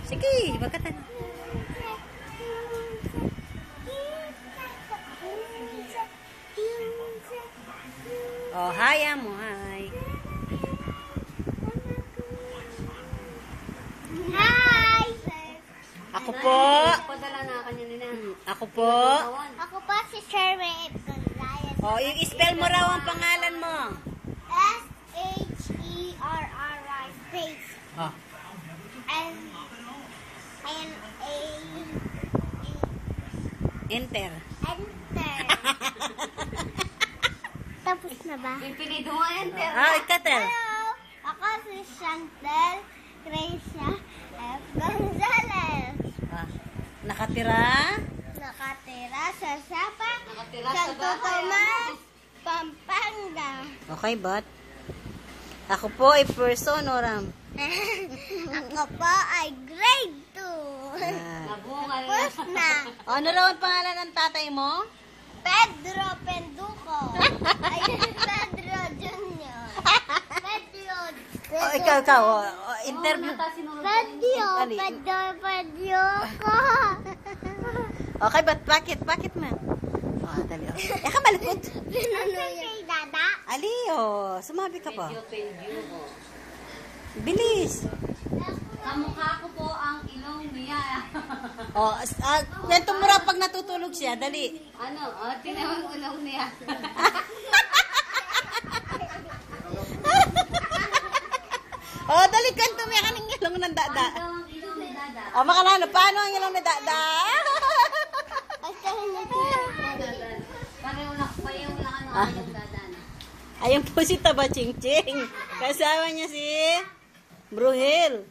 Sige, bagatan. Oh, hi mo, hi. Hi! Ako po. Padala na kanya nila. Ako po. Ako po si Sherwin Gonzalez. Oh, i-spell mo raw ang pangalan mo. S-H-E-R-R-Y space Oh. N-A Enter. Enter. Tapos na ba? Pipili mo enter. Ah, ikatel. Hello! Ako si Chantel Gracia F. Gonzalez. Ah, nakatira? Nakatira sa Sapa, Nakatira sa Santo bahay, Tomas, Pampanga. Okay, but? Ako po ay person-oram. Ako po ay grade 2. Ah. Nabunga na. First na, Ano raw ang pangalan ng tatay mo? Pedro Penduco. Ay, Pedro Junior. Pedro. Oh, ikaw. Oh, interview. Pedro. Ali. Pedro ko. Okay, but bakit man? Oh, dali. Eh, ka malikot. Kay Dada. Ali, oh. Sumabi ka pa. Pendio. Bilis. Kamukha ko po ang ilong niya. Oh, kwento mo raw pag natutulog siya. Dali. Ano? Tinawag ko ilong niya. Oh, dali kwento mo yan ang ilong ng dada. Ano ang ilong ni Dada? Oh, makalano. Paano ang ilong ng dada? Pareho lang ang ilong Dada. Ayun po si Taba Ching Ching. Kasama niya si Bruhel.